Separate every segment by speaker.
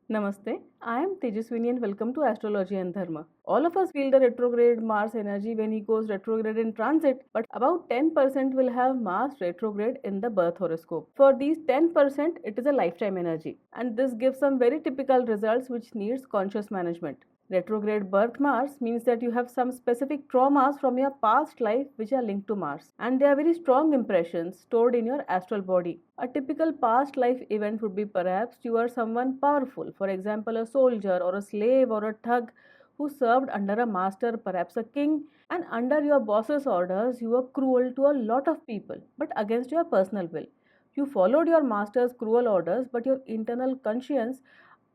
Speaker 1: Namaste, I am Tejaswini and welcome to Astrology and Dharma. All of us feel the retrograde Mars energy when he goes retrograde in transit, but about 10% will have Mars retrograde in the birth horoscope. For these 10%, it is a lifetime energy, and this gives some very typical results which needs conscious management. Retrograde birth Mars means that you have some specific traumas from your past life which are linked to Mars, and they are very strong impressions stored in your astral body. A typical past life event would be perhaps you are someone powerful, for example, a soldier or a slave or a thug who served under a master, perhaps a king, and under your boss's orders, you were cruel to a lot of people, but against your personal will. You followed your master's cruel orders, but your internal conscience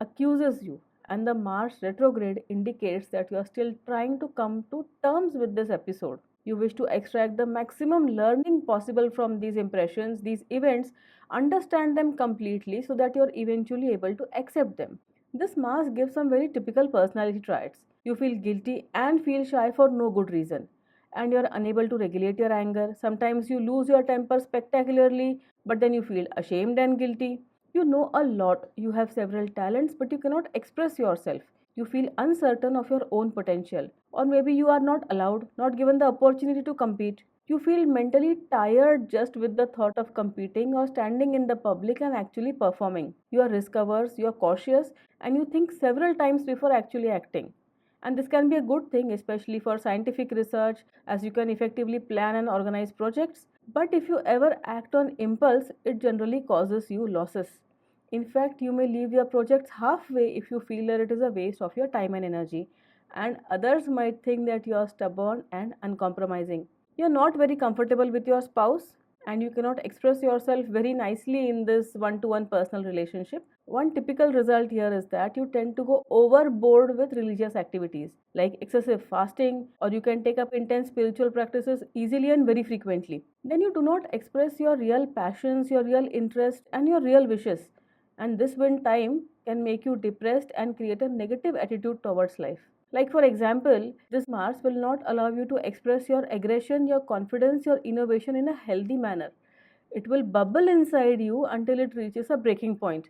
Speaker 1: accuses you, and the Mars retrograde indicates that you are still trying to come to terms with this episode. You wish to extract the maximum learning possible from these impressions, these events, understand them completely so that you're eventually able to accept them. This Mars gives some very typical personality traits. You feel guilty and feel shy for no good reason. And you're unable to regulate your anger. Sometimes you lose your temper spectacularly, but then you feel ashamed and guilty. You know a lot, you have several talents, but you cannot express yourself. You feel uncertain of your own potential, or maybe you are not allowed, not given the opportunity to compete. You feel mentally tired just with the thought of competing or standing in the public and actually performing. You are risk averse, you are cautious, and you think several times before actually acting. And this can be a good thing, especially for scientific research, as you can effectively plan and organize projects. But if you ever act on impulse, it generally causes you losses. In fact, you may leave your projects halfway if you feel that it is a waste of your time and energy, and others might think that you are stubborn and uncompromising. You're not very comfortable with your spouse, and you cannot express yourself very nicely in this one to one personal relationship. One typical result here is that you tend to go overboard with religious activities like excessive fasting, or you can take up intense spiritual practices easily and very frequently. Then you do not express your real passions, your real interests, and your real wishes, and this when time can make you depressed and create a negative attitude towards life. Like, for example, this Mars will not allow you to express your aggression, your confidence, your innovation in a healthy manner. It will bubble inside you until it reaches a breaking point,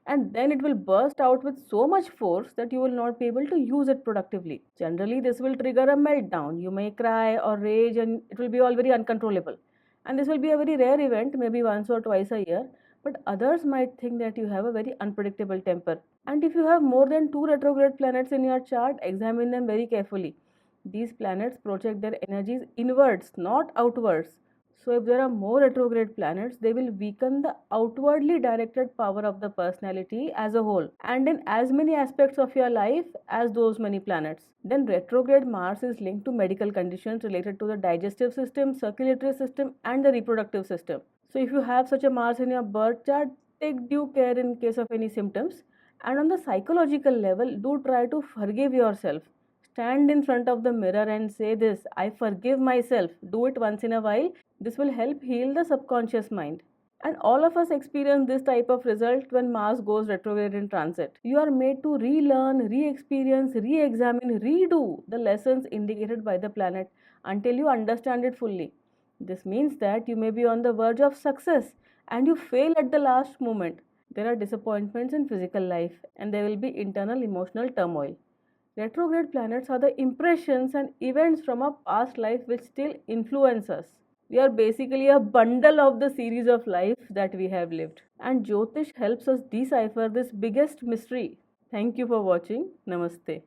Speaker 1: and then it will burst out with so much force that you will not be able to use it productively. Generally, this will trigger a meltdown. You may cry or rage, and it will be all very uncontrollable. And this will be a very rare event, maybe once or twice a year, but others might think that you have a very unpredictable temper. And if you have more than two retrograde planets in your chart, examine them very carefully. These planets project their energies inwards, not outwards. So, if there are more retrograde planets, they will weaken the outwardly directed power of the personality as a whole and in as many aspects of your life as those many planets. Then, retrograde Mars is linked to medical conditions related to the digestive system, circulatory system, and the reproductive system. So, if you have such a Mars in your birth chart, take due care in case of any symptoms. And on the psychological level, do try to forgive yourself. Stand in front of the mirror and say this: I forgive myself. Do it once in a while. This will help heal the subconscious mind. And all of us experience this type of result when Mars goes retrograde in transit. You are made to relearn, re experience, re examine, redo the lessons indicated by the planet until you understand it fully. This means that you may be on the verge of success and you fail at the last moment. There are disappointments in physical life, and there will be internal emotional turmoil. Retrograde planets are the impressions and events from our past life which still influence us. We are basically a bundle of the series of life that we have lived. And Jyotish helps us decipher this biggest mystery. Thank you for watching. Namaste.